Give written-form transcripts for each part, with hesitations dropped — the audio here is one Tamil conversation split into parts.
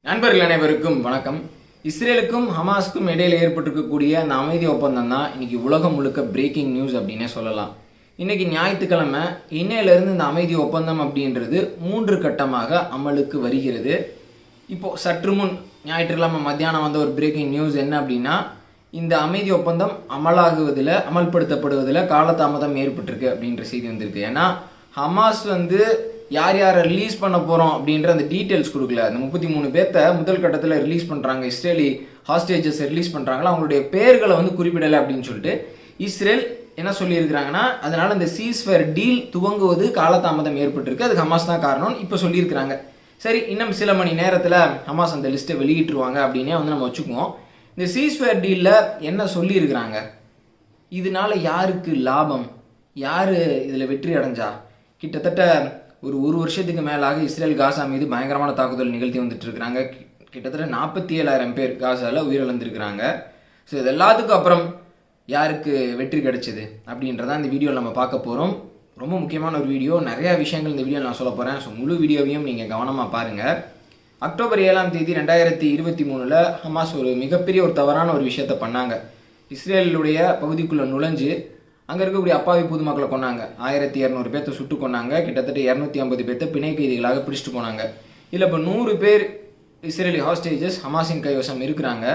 நண்பர்கள் அனைவருக்கும் வணக்கம். இஸ்ரேலுக்கும் ஹமாஸ்க்கும் இடையில ஏற்பட்டிருக்கக்கூடிய அந்த அமைதி ஒப்பந்தம் தான் இன்னைக்கு உலகம் முழுக்க பிரேக்கிங் நியூஸ் அப்படின்னே சொல்லலாம். இன்னைக்கு ஞாயிற்றுக்கிழமை இன்னையிலிருந்து இந்த அமைதி ஒப்பந்தம் அப்படின்றது 3 கட்டமாக அமலுக்கு வருகிறது. இப்போ சற்று முன் ஞாயிற்றுக்கிழமை மத்தியானம் வந்த ஒரு பிரேக்கிங் நியூஸ் என்ன அப்படின்னா, இந்த அமைதி ஒப்பந்தம் அமல்படுத்தப்படுவதில் காலதாமதம் ஏற்பட்டிருக்கு அப்படின்ற செய்தி வந்திருக்கு. ஏன்னா ஹமாஸ் யார் யாரை ரிலீஸ் பண்ண போகிறோம் அப்படின்ற அந்த டீட்டெயில்ஸ் கொடுக்கல. அந்த 33 பேர்த்த முதல் கட்டத்தில் ரிலீஸ் பண்ணுறாங்க, இஸ்ரேலி ஹாஸ்டேஜஸ் ரிலீஸ் பண்ணுறாங்களா, அவங்களுடைய பேர்களை குறிப்பிடலை அப்படின்னு சொல்லிட்டு இஸ்ரேல் என்ன சொல்லியிருக்கிறாங்கன்னா, அதனால் இந்த சீஸ்ஃபயர் டீல் துவங்குவது காலதாமதம் ஏற்பட்டிருக்கு, அதுக்கு ஹமாஸ் தான் காரணம் இப்போ சொல்லியிருக்கிறாங்க. சரி, இன்னும் சில மணி நேரத்தில் ஹமாஸ் அந்த லிஸ்ட்டை வெளியிட்டுருவாங்க அப்படின்னே நம்ம வச்சுக்குவோம். இந்த சீஸ்ஃபயர் டீலில் என்ன சொல்லியிருக்கிறாங்க, இதனால யாருக்கு லாபம், யார் இதில் வெற்றி அடைஞ்சா? கிட்டத்தட்ட ஒரு வருஷத்துக்கு மேலாக இஸ்ரேல் காசா மீது பயங்கரமான தாக்குதல் நிகழ்த்தி வந்துட்டு இருக்கிறாங்க. கிட்டத்தட்ட 47,000 பேர் காசாவில் உயிரிழந்திருக்கிறாங்க. ஸோ இது எல்லாத்துக்கும் அப்புறம் யாருக்கு வெற்றி கிடைச்சிது அப்படின்றதான் இந்த வீடியோவில் நம்ம பார்க்க போகிறோம். ரொம்ப முக்கியமான ஒரு வீடியோ, நிறையா விஷயங்கள் இந்த வீடியோவில் நான் சொல்ல போகிறேன். ஸோ முழு வீடியோவையும் நீங்கள் கவனமாக பாருங்கள். அக்டோபர் 7 2023 ஹமாஸ் ஒரு மிகப்பெரிய ஒரு தவறான ஒரு விஷயத்தை பண்ணாங்க. இஸ்ரேலுடைய பகுதிக்குள்ளே நுழைஞ்சு அங்கே இருக்கக்கூடிய அப்பாவி பொதுமக்களை கொண்டாங்க. 1200 பேர்த்த சுட்டு கொண்டாங்க. கிட்டத்தட்ட 250 பேர்த்த பிணை கைதிகளாக பிடிச்சிட்டு போனாங்க. இதில் இப்போ 100 பேர் இஸ்ரேலி ஹாஸ்டேஜஸ் ஹமாஸின் கைவசம் இருக்கிறாங்க.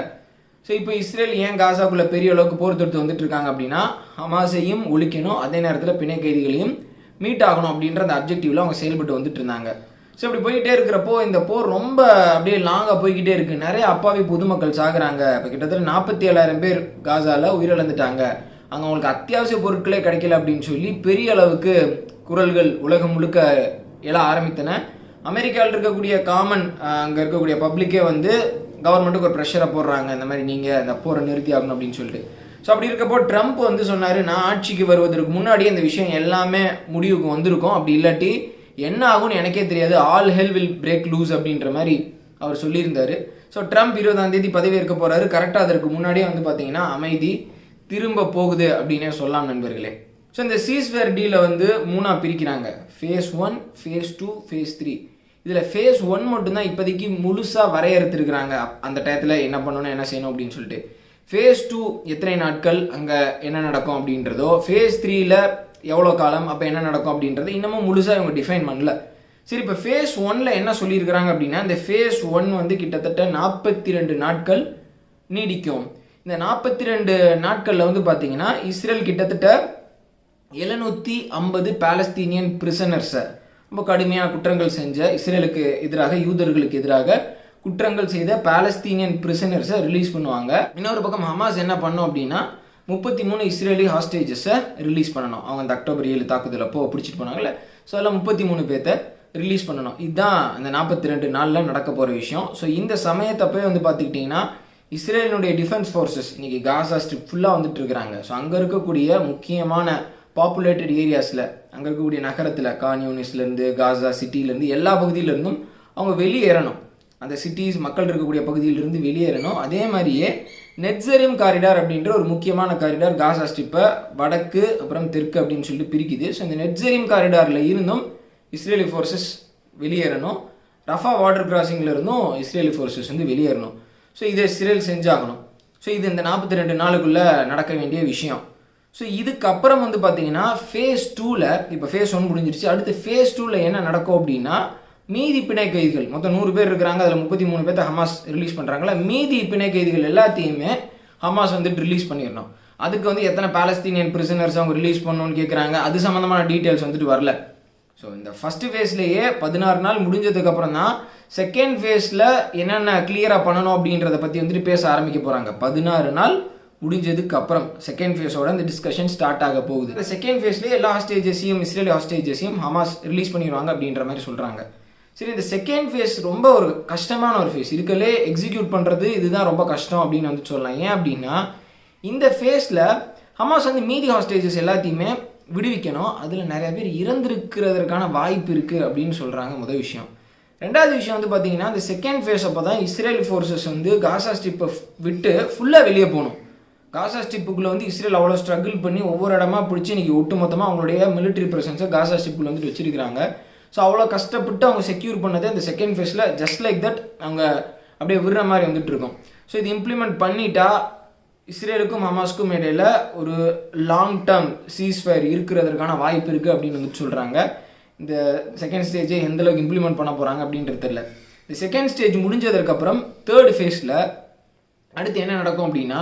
ஸோ இப்போ இஸ்ரேல் ஏன் காசாக்குள்ளே பெரிய அளவுக்கு போர் தொடுத்து வந்துட்டு இருக்காங்க அப்படின்னா, ஹமாஸையும் ஒழிக்கணும், அதே நேரத்தில் பிணை கைதிகளையும் மீட் ஆகணும் அப்படின்ற அந்த அப்ஜெக்டிவில் அவங்க செயல்பட்டு வந்துட்டு இருந்தாங்க. ஸோ இப்படி போய்கிட்டே இருக்கிறப்போ இந்த போர் ரொம்ப அப்படியே லாங்காக போய்கிட்டே இருக்குது. நிறைய அப்பாவி பொதுமக்கள் சாகுறாங்க. இப்போ கிட்டத்தட்ட 47,000 பேர் காசாவில் உயிரிழந்துட்டாங்க. அங்கே அவங்களுக்கு அத்தியாவசிய பொருட்களே கிடைக்கல அப்படின்னு சொல்லி பெரிய அளவுக்கு குரல்கள் உலகம் முழுக்க எழ ஆரம்பித்தன. அமெரிக்காவில் இருக்கக்கூடிய அங்கே இருக்கக்கூடிய பப்ளிக்கே கவர்மெண்ட்டுக்கு ஒரு ப்ரெஷரை போடுறாங்க, இந்த மாதிரி நீங்கள் இந்த போரை நிறுத்தி ஆகணும் அப்படின்னு சொல்லிட்டு. ஸோ அப்படி இருக்கப்போ ட்ரம்ப் சொன்னார், நான் ஆட்சிக்கு வருவதற்கு முன்னாடியே இந்த விஷயம் எல்லாமே முடிவுக்கு வந்திருக்கும், அப்படி இல்லாட்டி என்ன ஆகும்னு எனக்கே தெரியாது, all hell will break loose அப்படின்ற மாதிரி அவர் சொல்லியிருந்தார். ஸோ ட்ரம்ப் 20ஆம் பதவியேற்க போகிறாரு. கரெக்டாக அதற்கு முன்னாடியே பார்த்தீங்கன்னா அமைதி திரும்ப போகுது அப்படின்னே சொல்லலாம் நண்பர்களே. ஸோ இந்த சீஸ்ஃபயர் டீலை 3ஆக பிரிக்கிறாங்க. Phase 1, phase 2, phase 3. இதில் ஃபேஸ் 1 மட்டும்தான் இப்போதைக்கு முழுசாக வரையறுத்துருக்குறாங்க, அந்த டயத்தில் என்ன பண்ணணும் என்ன செய்யணும் அப்படின்னு சொல்லிட்டு. ஃபேஸ் 2 எத்தனை நாட்கள் அங்கே என்ன நடக்கும் அப்படின்றதோ, ஃபேஸ் 3ல் எவ்வளோ காலம் அப்போ என்ன நடக்கும் அப்படின்றது இன்னமும் முழுசாக இவங்க டிஃபைன் பண்ணல. சரி, இப்போ ஃபேஸ் 1ல் என்ன சொல்லியிருக்கிறாங்க அப்படின்னா, இந்த ஃபேஸ் 1 கிட்டத்தட்ட 42 நாட்கள் நீடிக்கும். இந்த 42 நாட்களில் பார்த்தீங்கன்னா இஸ்ரேல் கிட்டத்தட்ட 750 பாலஸ்தீனியன் பிரிசனர்ஸை, ரொம்ப கடுமையான குற்றங்கள் செஞ்ச, இஸ்ரேலுக்கு எதிராக யூதர்களுக்கு எதிராக குற்றங்கள் செய்த பாலஸ்தீனியன் பிரிசனர்ஸை ரிலீஸ் பண்ணுவாங்க. இன்னொரு பக்கம் ஹமாஸ் என்ன பண்ணும் அப்படின்னா 33 இஸ்ரேலி ஹாஸ்டேஜஸை ரிலீஸ் பண்ணணும். அவங்க அந்த அக்டோபர் 7 தாக்குதல் அப்போ பிடிச்சிட்டு போனாங்கல்ல, ஸோ அதில் 33 பேர்த்த ரிலீஸ் பண்ணணும். இதுதான் அந்த 42 நாளில் நடக்க போகிற விஷயம். ஸோ இந்த சமயத்தப்போ பார்த்துக்கிட்டிங்கன்னா இஸ்ரேலினுடைய டிஃபென்ஸ் ஃபோர்ஸஸ் இன்றைக்கி காசா ஸ்ட்ரிப் ஃபுல்லாக வந்துட்டு இருக்கிறாங்க. ஸோ அங்கே இருக்கக்கூடிய முக்கியமான பாப்புலேட்டட் ஏரியாஸில், அங்கே இருக்கக்கூடிய நகரத்தில், கான்யூனிஸ்லேருந்து காசா சிட்டியிலேருந்து எல்லா பகுதியிலேருந்தும் அவங்க வெளியேறணும். அந்த சிட்டிஸ் மக்கள் இருக்கக்கூடிய பகுதியிலிருந்து வெளியேறணும். அதே மாதிரியே நெட்சரிம் காரிடார் அப்படின்ற ஒரு முக்கியமான காரிடார் காசா ஸ்ட்ரிப்பை வடக்கு அப்புறம் தெற்கு அப்படின்னு சொல்லிட்டு பிரிக்குது. ஸோ இந்த நெட்சரிம் காரிடாரில் இருந்தும் இஸ்ரேலி ஃபோர்ஸஸ் வெளியேறணும். ரஃபா வாட்டர் கிராசிங்கில் இருந்தும் இஸ்ரேலி ஃபோர்ஸஸ் வெளியேறணும். ஸோ இதை இஸ்ரேல் செஞ்சாகணும். ஸோ இது இந்த 42 நாளுக்குள்ளே நடக்க வேண்டிய விஷயம். ஸோ இதுக்கப்புறம் பார்த்தீங்கன்னா ஃபேஸ் 2ல், இப்போ ஃபேஸ் 1 முடிஞ்சிருச்சு, அடுத்து ஃபேஸ் 2ல் என்ன நடக்கும் அப்படின்னா, மீதி பிணை கைதிகள் மொத்தம் 100 பேர் இருக்கிறாங்க, அதில் 33 பேர்த்த ஹமாஸ் ரிலீஸ் பண்ணுறாங்களா, மீதி பிணை கைதிகள் எல்லாத்தையுமே ஹமாஸ் ரிலீஸ் பண்ணிடணும். அதுக்கு எத்தனை பாலஸ்தீனியன் பிரிசனர்ஸ் அவங்க ரிலீஸ் பண்ணணும்னு கேட்குறாங்க. அது சம்மந்தமான டீட்டெயில்ஸ் வரல. ஸோ இந்த ஃபஸ்ட்டு ஃபேஸ்லேயே 16 நாள் முடிஞ்சதுக்கப்புறம் தான் செகண்ட் ஃபேஸில் என்னென்ன கிளியராக பண்ணணும் அப்படின்றத பற்றி பேச ஆரம்பிக்க போகிறாங்க. 16 நாள் முடிஞ்சதுக்கு அப்புறம் செகண்ட் ஃபேஸோட இந்த டிஸ்கஷன் ஸ்டார்ட் ஆக போகுது. இந்த செகண்ட் ஃபேஸ்லேயே எல்லா ஹாஸ்டேஜஸையும், இஸ்ரேலி ஹாஸ்டேஜஸையும் ஹமாஸ் ரிலீஸ் பண்ணிடுவாங்க அப்படின்ற மாதிரி சொல்கிறாங்க. சரி, இந்த செகண்ட் ஃபேஸ் ரொம்ப ஒரு கஷ்டமான ஒரு ஃபேஸ், இதுக்கலே எக்ஸிக்யூட் பண்ணுறது இதுதான் ரொம்ப கஷ்டம் அப்படின்னு சொல்லலாம். ஏன் அப்படின்னா இந்த ஃபேஸில் ஹமாஸ் மீதி ஹாஸ்டேஜஸ் எல்லாத்தையுமே விடுவிக்கணும். அதில் நிறைய பேர் இறந்துருக்கிறதுக்கான வாய்ப்பு இருக்குது அப்படின்னு சொல்கிறாங்க. முதல் விஷயம். ரெண்டாவது விஷயம் பார்த்தீங்கன்னா, இந்த செகண்ட் ஃபேஸ் அப்போ தான் இஸ்ரேல் ஃபோர்ஸஸ் காசா ஸ்ட்ரிப்பை விட்டு ஃபுல்லாக வெளியே போகணும். காசா ஸ்ட்ரிப்புக்குள்ளே இஸ்ரேல் அவ்வளோ ஸ்ட்ரகிள் பண்ணி ஒவ்வொரு இடமா பிடிச்சி இன்றைக்கி ஒட்டுமொத்தமாக அவங்களுடைய மிலிட்ரி ப்ரெசன்ஸை காசா ஸ்ட்ரிப்புக்குள்ள வச்சிருக்கிறாங்க. ஸோ அவ்வளோ கஷ்டப்பட்டு அவங்க செக்யூர் பண்ணது அந்த செகண்ட் ஃபேஸில் ஜஸ்ட் லைக் தட் அவங்க அப்படியே விடுற மாதிரி வந்துட்டு இருக்கும். ஸோ இது இம்ப்ளிமெண்ட் பண்ணிட்டா இஸ்ரேலுக்கும் ஹமாஸ்க்கும் இடையில ஒரு லாங் டேர்ம் சீஸ்ஃபயர் இருக்கிறதுக்கான வாய்ப்பு இருக்குது அப்படின்னு வந்து சொல்கிறாங்க. இந்த செகண்ட் ஸ்டேஜை எந்தளவுக்கு இம்ப்ளிமெண்ட் பண்ண போகிறாங்க அப்படின்றது தெரியல. இந்த செகண்ட் ஸ்டேஜ் முடிஞ்சதுக்கப்புறம் தேர்ட் ஃபேஸில் அடுத்து என்ன நடக்கும் அப்படின்னா,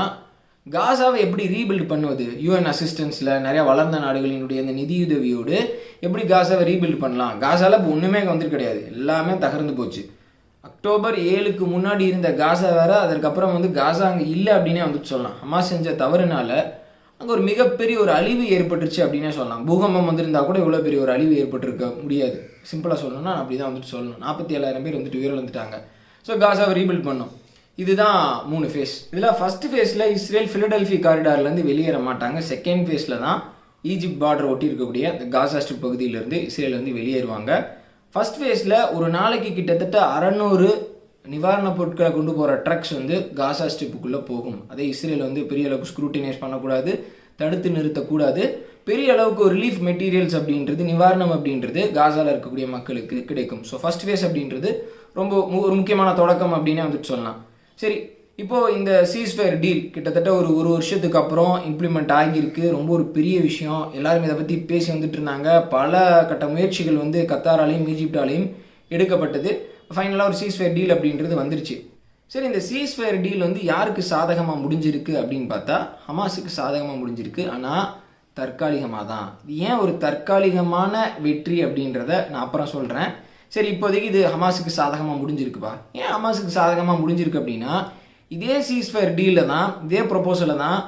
காசாவை எப்படி ரீபில்ட் பண்ணுவது, யூஎன் அசிஸ்டன்ஸில் நிறையா வளர்ந்த நாடுகளினுடைய அந்த நிதியுதவியோடு எப்படி காசாவை ரீபில்ட் பண்ணலாம். காசாவில் இப்போ ஒன்றுமே வந்துட்டு கிடையாது, எல்லாமே தகர்ந்து போச்சு. அக்டோபர் 7க்கு முன்னாடி இருந்த காசா வேறு, அதற்கப்புறம் வந்து காசா அங்கே இல்லை அப்படின்னே வந்துட்டு சொல்லலாம். ஹமாஸ் செஞ்ச தவறுனால அங்கே ஒரு மிகப்பெரிய ஒரு அழிவு ஏற்பட்டுருச்சு அப்படின்னே சொல்லலாம். பூகம்பம் வந்திருந்தால் கூட இவ்வளோ பெரிய ஒரு அழிவு ஏற்பட்டிருக்க முடியாது. சிம்பிளாக சொல்லணும்னா அப்படி தான் வந்துட்டு சொல்லணும். 47,000 பேர் வந்துட்டு உயிரிழந்துட்டாங்க. ஸோ காசாவை ரீபில்ட் பண்ணும். இதுதான் 3 ஃபேஸ். இதில் ஃபர்ஸ்ட் ஃபேஸில் இஸ்ரேல் ஃபிலடெல்ஃபி காரிடார்லேருந்து வெளியேற மாட்டாங்க. செகண்ட் ஃபேஸில் தான் ஈஜிப்ட் பார்டர் ஒட்டி இருக்கக்கூடிய இந்த காசா ஸ்ட்ரிப் பகுதியிலேருந்து இஸ்ரேல் வந்து வெளியேறுவாங்க. ஃபர்ஸ்ட் ஃபேஸில் ஒரு நாளைக்கு கிட்டத்தட்ட 600 நிவாரணப் பொருட்களை கொண்டு போகிற ட்ரக்ஸ் வந்து காசா ஸ்ட்ரிப்புக்குள்ளே போகும். அதே இஸ்ரேல் வந்து பெரிய அளவுக்கு ஸ்க்ரூட்டினைஸ் பண்ணக்கூடாது, தடுத்து நிறுத்தக்கூடாது. பெரிய அளவுக்கு ஒரு ரிலீஃப் மெட்டீரியல்ஸ் அப்படின்றது, நிவாரணம் அப்படின்றது காசாவில் இருக்கக்கூடிய மக்களுக்கு கிடைக்கும். ஸோ ஃபர்ஸ்ட் ஃபேஸ் அப்படின்றது ரொம்ப ஒரு முக்கியமான தொடக்கம் அப்படின்னே வந்துட்டு சொல்லலாம். சரி, இப்போது இந்த சீஸ்ஃபயர் டீல் கிட்டத்தட்ட ஒரு வருஷத்துக்கு அப்புறம் இம்ப்ளிமெண்ட் ஆகியிருக்கு. ரொம்ப ஒரு பெரிய விஷயம். எல்லாரும் இதை பற்றி பேசி வந்துட்டு இருந்தாங்க. பல கட்ட முயற்சிகள் வந்து கத்தாராலையும் ஈஜிப்டாலையும் எடுக்கப்பட்டது. ஃபைனலாக ஒரு சீஸ்ஃபயர் டீல் அப்படின்றது வந்துருச்சு. சரி, இந்த சீஸ்ஃபயர் டீல் வந்து யாருக்கு சாதகமாக முடிஞ்சிருக்கு அப்படின்னு பார்த்தா ஹமாஸுக்கு சாதகமாக முடிஞ்சிருக்கு. ஆனால் தற்காலிகமாக தான். ஏன் ஒரு தற்காலிகமான வெற்றி அப்படின்றத நான் அப்புறம் சொல்கிறேன். சரி, இப்போதைக்கு இது ஹமாஸுக்கு சாதகமாக முடிஞ்சிருக்குப்பா. ஏன் ஹமாஸுக்கு சாதகமாக முடிஞ்சிருக்கு அப்படின்னா, இதே சீஸ்ஃபயர் டீலில் தான், இதே ப்ரொபோசலில் தான்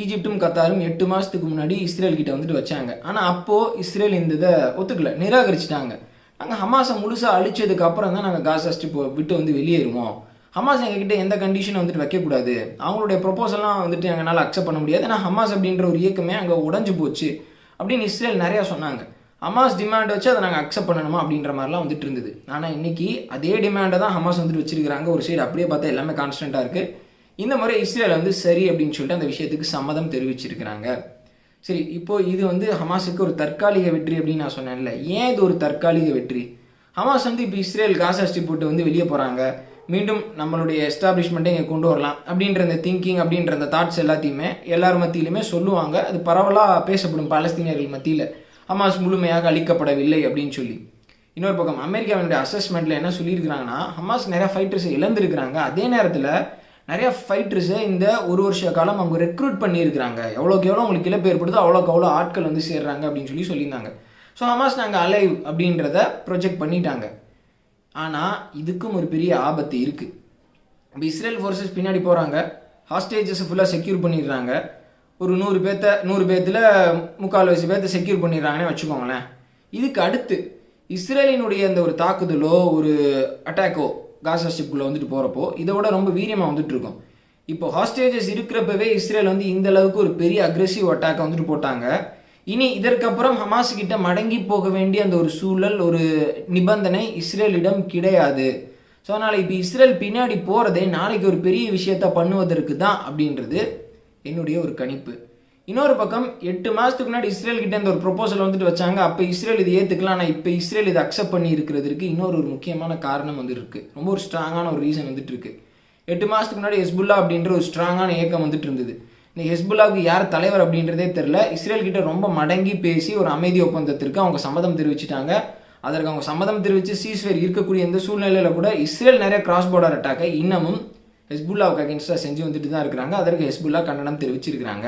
ஈஜிப்டும் கத்தாரும் 8 மாதத்துக்கு முன்னாடி இஸ்ரேல் கிட்ட வந்துட்டு வச்சாங்க. ஆனால் அப்போது இஸ்ரேல் இந்த இதை ஒத்துக்கல, நிராகரிச்சிட்டாங்க. நாங்கள் ஹமாஸை முழுசாக அழிச்சதுக்கு அப்புறம் தான் நாங்கள் காசா ஸ்ட்ரிப் விட்டு வந்து வெளியேறுவோம். ஹமாஸ் எங்ககிட்ட எந்த கண்டிஷனை வந்துட்டு வைக்கக்கூடாது, அவங்களுடைய ப்ரொபோசல்லாம் வந்துட்டு எங்களால் அக்செப்ட் பண்ண முடியாது. ஏன்னா ஹமாஸ் அப்படின்ற ஒரு இயக்கமே அங்கே உடஞ்சி போச்சு அப்படின்னு இஸ்ரேல் நிறையா சொன்னாங்க. ஹமாஸ் டிமாண்ட் வச்சு அதை நாங்கள் அக்செப்ட் பண்ணணுமா அப்படின்ற மாதிரிலாம் வந்துட்டு இருந்தது. ஆனால் இன்றைக்கி அதே டிமாண்டை தான் ஹமாஸ் வந்துட்டு வச்சிருக்கிறாங்க. ஒரு சைடு அப்படியே பார்த்தா எல்லாமே கான்ஸ்டண்ட்டாக இருக்குது. இந்த முறை இஸ்ரேல் வந்து சரி அப்படின்னு சொல்லிட்டு அந்த விஷயத்துக்கு சம்மதம் தெரிவிச்சிருக்கிறாங்க. சரி, இப்போது இது வந்து ஹமாஸுக்கு ஒரு தற்காலிக வெற்றி அப்படின்னு நான் சொன்னேன்ல. ஏன் இது ஒரு தற்காலிக வெற்றி? ஹமாஸ் வந்து இப்போ இஸ்ரேல் காசா ஸ்ட்ரிப் போட்டு வந்து வெளியே போகிறாங்க, மீண்டும் நம்மளுடைய எஸ்டாப்ளிஷ்மெண்ட்டை இங்கே கொண்டு வரலாம் அப்படின்ற அந்த திங்கிங் அப்படின்ற அந்த தாட்ஸ் எல்லாத்தையுமே எல்லார் மத்தியிலுமே சொல்லுவாங்க. அது பரவலாக பேசப்படும் பாலஸ்தீனியர்கள் மத்தியில், ஹமாஸ் முழுமையாக அழிக்கப்படவில்லை அப்படின்னு சொல்லி. இன்னொரு பக்கம் அமெரிக்காவினுடைய அசஸ்மெண்ட்டில் என்ன சொல்லியிருக்கிறாங்கன்னா, ஹமாஸ் நிறையா ஃபைட்டர்ஸை இழந்திருக்கிறாங்க. அதே நேரத்தில் நிறையா ஃபைட்டர்ஸை இந்த ஒரு வருஷ காலம் அவங்க ரெக்ரூட் பண்ணியிருக்கிறாங்க. எவ்வளோக்கு எவ்வளோ உங்களுக்கு இழப்பு ஏற்படுதோ அவ்வளோக்கு அவ்வளோ ஆட்கள் வந்து சேர்றாங்க அப்படின்னு சொல்லியிருந்தாங்க. ஸோ ஹமாஸ் நாங்கள் அலைவ் அப்படின்றத ப்ரொஜெக்ட் பண்ணிட்டாங்க. ஆனால் இதுக்கும் ஒரு பெரிய ஆபத்து இருக்குது. இப்போ இஸ்ரேல் ஃபோர்ஸஸ் பின்னாடி போகிறாங்க, ஹாஸ்டேஜஸை ஃபுல்லாக செக்யூர் பண்ணிடுறாங்க. ஒரு 100 பேர்த்தில் 3/4 பேர்த்தை செக்யூர் பண்ணிடுறாங்கன்னே வச்சுக்கோங்களேன். இதுக்கு அடுத்து இஸ்ரேலினுடைய அந்த ஒரு தாக்குதலோ ஒரு அட்டாக்கோ காசா ஸ்ட்ரிப்புக்குள்ளே வந்துட்டு போகிறப்போ இதோட ரொம்ப வீரியமாக வந்துட்டு இருக்கும். இப்போ ஹாஸ்டேஜஸ் இருக்கிறப்பவே இஸ்ரேல் வந்து இந்த அளவுக்கு ஒரு பெரிய அக்ரெசிவ் அட்டாக்கை வந்துட்டு போட்டாங்க. இனி இதற்கப்புறம் ஹமாஸ் கிட்ட மடங்கி போக வேண்டிய அந்த ஒரு சூழல், ஒரு நிபந்தனை இஸ்ரேலிடம் கிடையாது. ஸோ அதனால் இப்போ இஸ்ரேல் பின்னாடி போகிறதே நாளைக்கு ஒரு பெரிய விஷயத்த பண்ணுவதற்கு தான் அப்படின்றது என்னுடைய ஒரு கணிப்பு. இன்னொரு பக்கம் 8 மாதத்துக்கு முன்னாடி இஸ்ரேல் கிட்ட இந்த ஒரு ப்ரொபோசல் வந்துட்டு வச்சாங்க. அப்போ இஸ்ரேல் இது ஏற்றுக்கலாம். ஆனால் இப்போ இஸ்ரேல் இதை அக்செப்ட் பண்ணி இருக்கிறதுக்கு இன்னொரு முக்கியமான காரணம் வந்து இருக்குது. ரொம்ப ஒரு ஸ்ட்ராங்கான ஒரு ரீசன் வந்துட்டு இருக்குது. 8 மாதத்துக்கு முன்னாடி ஹெஸ்புல்லா அப்படின்ற ஒரு ஸ்ட்ராங்கான இயக்கம் வந்துட்டு இருந்தது. இன்னைக்கு ஹெஸ்புல்லாவுக்கு யார் தலைவர் அப்படின்றதே தெரில. இஸ்ரேல் கிட்ட ரொம்ப மடங்கி பேசி ஒரு அமைதி ஒப்பந்தத்திற்கு அவங்க சம்மதம் தெரிவிச்சிட்டாங்க. அதற்கு அவங்க சம்மதம் தெரிவித்து சீஸ்ஃபயர் இருக்கக்கூடிய இந்த சூழ்நிலையில் கூட இஸ்ரேல் நிறைய கிராஸ் பார்டர் அட்டாக்கை இன்னமும் ஹெஸ்புல்லாவுக்கு அகேன்ஸ்டாக செஞ்சு வந்துட்டு தான் இருக்கிறாங்க. அதற்கு ஹெஸ்புல்லா கண்டனம் தெரிவிச்சிருக்கிறாங்க.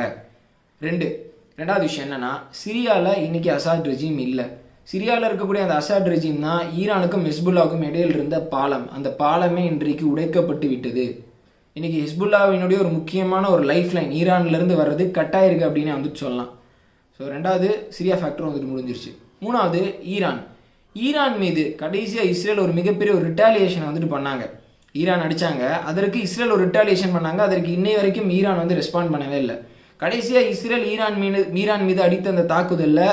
ரெண்டாவது விஷயம் என்னென்னா, சிரியாவில் இன்றைக்கி அசாட் ரெஜிம் இல்லை. சிரியாவில் இருக்கக்கூடிய அந்த அசாட் ரெஜிம் தான் ஈரானுக்கும் ஹெஸ்புல்லாவுக்கும் இடையில் இருந்த பாலம். அந்த பாலமே இன்றைக்கு உடைக்கப்பட்டு விட்டது. இன்றைக்கி ஹெஸ்புல்லாவினுடைய ஒரு முக்கியமான ஒரு லைஃப் லைன் ஈரான்லேருந்து வர்றது கட்டாயிருக்கு அப்படின்னு வந்துட்டு சொல்லலாம். ஸோ ரெண்டாவது சிரியா ஃபேக்டரும் வந்துட்டு முடிஞ்சிருச்சு. மூணாவது ஈரான் மீது கடைசியாக இஸ்ரேல் ஒரு மிகப்பெரிய ஒரு ரிட்டாலியேஷனை வந்துட்டு பண்ணாங்க. ஈரான் அடித்தாங்க, அதற்கு இஸ்ரேல் ஒரு ரிட்டாலியேஷன் பண்ணாங்க. அதற்கு இன்னை வரைக்கும் ஈரான் வந்து ரெஸ்பாண்ட் பண்ணவே இல்லை. கடைசியாக இஸ்ரேல் ஈரான் மீது அடித்த அந்த தாக்குதலில்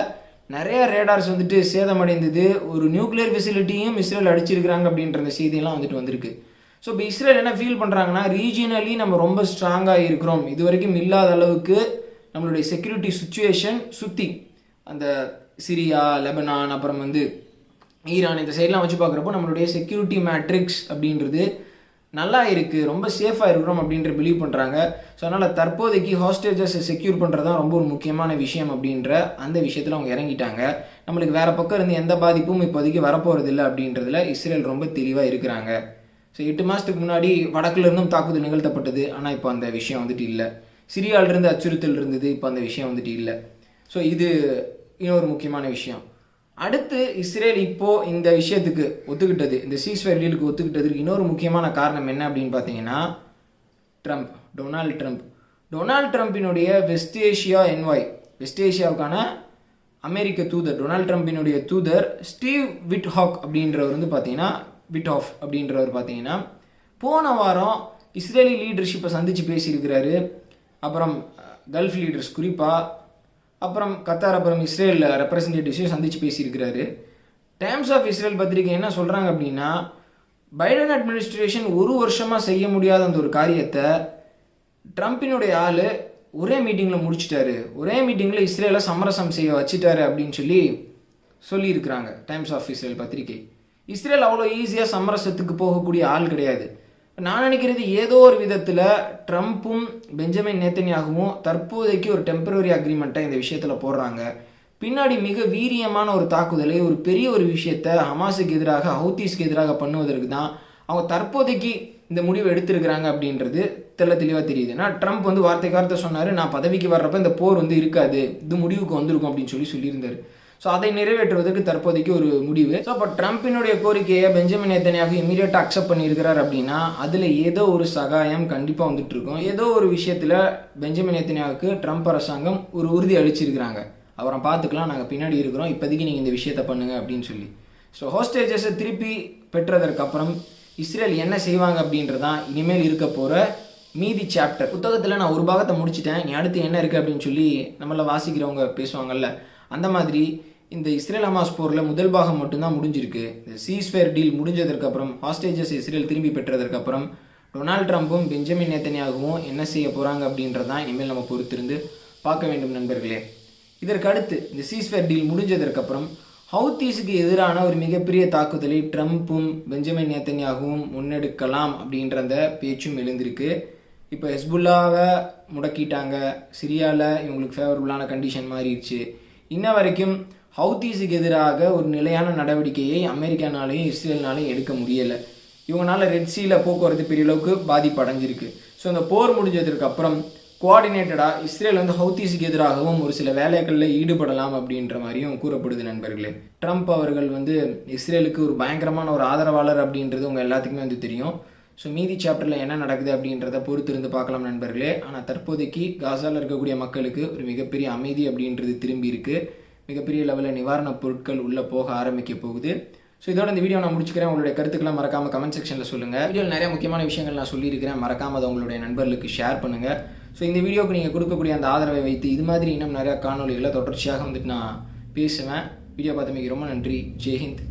நிறைய ரேடார்ஸ் வந்துட்டு சேதமடைந்தது. ஒரு நியூக்ளியர் ஃபெசிலிட்டியும் இஸ்ரேல் அடிச்சிருக்கிறாங்க அப்படின்ற அந்த செய்தியெல்லாம் வந்துட்டு வந்திருக்கு. ஸோ இப்போ இஸ்ரேல் என்ன ஃபீல் பண்ணுறாங்கன்னா, ரீஜியனலி நம்ம ரொம்ப ஸ்ட்ராங்காக இருக்கிறோம், இது வரைக்கும் இல்லாத அளவுக்கு நம்மளுடைய செக்யூரிட்டி சுச்சுவேஷன் சுற்றி அந்த சிரியா, லெபனான், அப்புறம் வந்து ஈரான் இந்த சைட்லாம் வச்சு பார்க்குறப்போ நம்மளுடைய செக்யூரிட்டி மேட்ரிக்ஸ் அப்படின்றது நல்லா இருக்குது, ரொம்ப சேஃபாக இருக்கிறோம் அப்படின்ற பிலீவ் பண்ணுறாங்க. ஸோ அதனால் தற்போதைக்கு ஹாஸ்டேஜஸை செக்யூர் பண்ணுறது தான் ரொம்ப ஒரு முக்கியமான விஷயம் அப்படின்ற அந்த விஷயத்தில் அவங்க இறங்கிட்டாங்க. நம்மளுக்கு வேறு பக்கம் இருந்து எந்த பாதிப்பும் இப்போதைக்கு வரப்போகிறதில்ல அப்படின்றதுல இஸ்ரேல் ரொம்ப தெளிவாக இருக்கிறாங்க. ஸோ 8 மாதத்துக்கு முன்னாடி வடக்குல இருந்தும் தாக்குதல் நிகழ்த்தப்பட்டது. ஆனால் இப்போ அந்த விஷயம் வந்துட்டு இல்லை. சிரியாவிலிருந்து அச்சுறுத்தல் இருந்தது, இப்போ அந்த விஷயம் வந்துட்டு இல்லை. ஸோ இது இன்னொரு முக்கியமான விஷயம். அடுத்து இஸ்ரேல் இப்போது இந்த விஷயத்துக்கு ஒத்துக்கிட்டது, இந்த சீஸ்ஃபயர் டீலுக்கு ஒத்துக்கிட்டதுக்கு இன்னொரு முக்கியமான காரணம் என்ன அப்படின்னு பார்த்தீங்கன்னா டொனால்ட் ட்ரம்ப்பினுடைய வெஸ்ட் ஏஷியாவுக்கான அமெரிக்க தூதர், டொனால்ட் ட்ரம்ப்பினுடைய தூதர் ஸ்டீவ் விட்ஹாஃப் அப்படின்றவர் பார்த்தீங்கன்னா போன வாரம் இஸ்ரேலி லீடர்ஷிப்பை சந்தித்து பேசியிருக்கிறாரு. அப்புறம் கல்ஃப் லீடர்ஸ் குறிப்பாக, அப்புறம் கத்தார், அப்புறம் இஸ்ரேல் ரெப்ரசன்டேட்டிவ்ஸையும் சந்தித்து பேசியிருக்கிறாரு. டைம்ஸ் ஆஃப் இஸ்ரேல் பத்திரிகை என்ன சொல்கிறாங்க அப்படின்னா, பைடன் அட்மினிஸ்ட்ரேஷன் ஒரு வருஷமாக செய்ய முடியாத அந்த ஒரு காரியத்தை ட்ரம்ப்பினுடைய ஆள் ஒரே மீட்டிங்கில் முடிச்சிட்டாரு, ஒரே மீட்டிங்கில் இஸ்ரேலை சமரசம் செய்ய வச்சுட்டாரு அப்படின்னு சொல்லியிருக்கிறாங்க டைம்ஸ் ஆஃப் இஸ்ரேல் பத்திரிகை. இஸ்ரேல் அவ்வளோ ஈஸியாக சமரசத்துக்கு போகக்கூடிய ஆள் கிடையாது. நான் நினைக்கிறது ஏதோ ஒரு விதத்தில் ட்ரம்ப்பும் பெஞ்சமின் நேத்தன்யாகுவும் தற்போதைக்கு ஒரு டெம்பரரி அக்ரிமெண்ட்டை இந்த விஷயத்தில் போடுறாங்க. பின்னாடி மிக வீரியமான ஒரு தாக்குதலை, ஒரு பெரிய ஒரு விஷயத்தை ஹமாஸுக்கு எதிராக, ஹவுத்தீஸ்க்கு எதிராக பண்ணுவதற்கு தான் அவங்க தற்போதைக்கு இந்த முடிவை எடுத்திருக்கிறாங்க அப்படின்றது தெளிவாக தெரியுது. ஏன்னா ட்ரம்ப் வந்து வார்த்தை சொன்னார், நான் பதவிக்கு வர்றப்ப இந்த போர் வந்து இருக்காது, இது முடிவுக்கு வந்திருக்கும் அப்படின்னு சொல்லியிருந்தார். ஸோ அதை நிறைவேற்றுவதற்கு தற்போதைக்கு ஒரு முடிவு. ஸோ அப்போ ட்ரம்ப்பினுடைய கோரிக்கையை பெஞ்சமின் நேத்தன்யாகு இமீடியட்டாக அக்செப்ட் பண்ணியிருக்கிறார் அப்படின்னா அதில் ஏதோ ஒரு சகாயம் கண்டிப்பாக வந்துட்டு இருக்கும். ஏதோ ஒரு விஷயத்தில் பெஞ்சமின் நேத்தன்யாகுக்கு ட்ரம்ப் அரசாங்கம் ஒரு உறுதி அளிச்சிருக்கிறாங்க, அவரை பார்த்துக்கலாம், நாங்கள் பின்னாடி இருக்கிறோம், இப்போதைக்கு நீங்கள் இந்த விஷயத்தை பண்ணுங்க அப்படின்னு சொல்லி. ஸோ ஹாஸ்டேஜஸை திருப்பி பெற்றதற்கப்புறம் இஸ்ரேல் என்ன செய்வாங்க அப்படின்றதான் இனிமேல் இருக்க போகிற மீதி சாப்டர். புத்தகத்தில் நான் ஒரு பாகத்தை முடிச்சிட்டேன், நீ அடுத்து என்ன இருக்குது அப்படின்னு சொல்லி நம்மள வாசிக்கிறவங்க பேசுவாங்கல்ல, அந்த மாதிரி இந்த இஸ்ரேல் ஹமாஸ் போரில் முதல் பாகம் மட்டும்தான் முடிஞ்சிருக்கு. இந்த சீஸ்ஃபயர் டீல் முடிஞ்சதற்கப்புறம், ஹாஸ்டேஜஸ் இஸ்ரேல் திரும்பி பெற்றதற்கப்புறம் டொனால்ட் ட்ரம்ப்பும் பெஞ்சமின் நேத்தன்யாகுவும் என்ன செய்ய போகிறாங்க அப்படின்றதான் இனிமேல் நம்ம பொறுத்திருந்து பார்க்க வேண்டும் நண்பர்களே. இதற்கு அடுத்து இந்த சீஸ்ஃபயர் டீல் முடிஞ்சதற்கப்புறம் ஹவுத்தீஸுக்கு எதிரான ஒரு மிகப்பெரிய தாக்குதலை ட்ரம்ப்பும் பெஞ்சமின் நேத்தன்யாகுவும் முன்னெடுக்கலாம் அப்படின்ற அந்த பேச்சும் எழுந்திருக்கு. இப்போ ஹெஸ்புல்லாவை முடக்கிட்டாங்க, சிரியாவில் இவங்களுக்கு ஃபேவரபுளான கண்டிஷன் மாறிடுச்சு. இன்ன வரைக்கும் ஹவுத்தீஸுக்கு எதிராக ஒரு நிலையான நடவடிக்கையை அமெரிக்கானாலையும் இஸ்ரேல்னாலையும் எடுக்க முடியலை. இவங்களால ரெட் சீல போக்குவரத்து பெரிய அளவுக்கு பாதிப்பு அடைஞ்சிருக்கு. ஸோ இந்த போர் முடிஞ்சதுக்கு அப்புறம் கோஆர்டினேட்டடாக இஸ்ரேல் வந்து ஹவுத்தீஸுக்கு எதிராகவும் ஒரு சில வேலைகளில் ஈடுபடலாம் அப்படின்ற மாதிரியும் கூறப்படுது நண்பர்களே. ட்ரம்ப் அவர்கள் வந்து இஸ்ரேலுக்கு ஒரு பயங்கரமான ஒரு ஆதரவாளர் அப்படின்றது உங்கள் எல்லாத்துக்குமே வந்து தெரியும். ஸோ மீதி சாப்டரில் என்ன நடக்குது அப்படின்றத பொறுத்திருந்து பார்க்கலாம் நண்பர்களே. ஆனால் தற்போதைக்கு காசாவில் இருக்கக்கூடிய மக்களுக்கு ஒரு மிகப்பெரிய அமைதி அப்படின்றது திரும்பி இருக்குது. மிகப்பெரிய லெவலில் நிவாரணப் பொருட்கள் உள்ளே போக ஆரம்பிக்க போகுது. ஸோ இதோட இந்த வீடியோ நான் முடிச்சுக்கிறேன். உங்களுடைய கருத்துக்களை மறக்காமல் கமெண்ட் செக்ஷனில் சொல்லுங்கள். வீடியோவில் நிறைய முக்கியமான விஷயங்கள் நான் சொல்லியிருக்கிறேன், மறக்காமல் அதை உங்களுடைய நண்பர்களுக்கு ஷேர் பண்ணுங்கள். ஸோ இந்த வீடியோக்கு நீங்கள் கொடுக்கக்கூடிய அந்த ஆதரவை வைத்து இது மாதிரி இன்னும் நிறையா காணொலிகளை தொடர்ச்சியாக வந்துட்டு நான் பேசுவேன். வீடியோ பார்த்தமைக்கு ரொம்ப நன்றி. ஜெய்ஹிந்த்.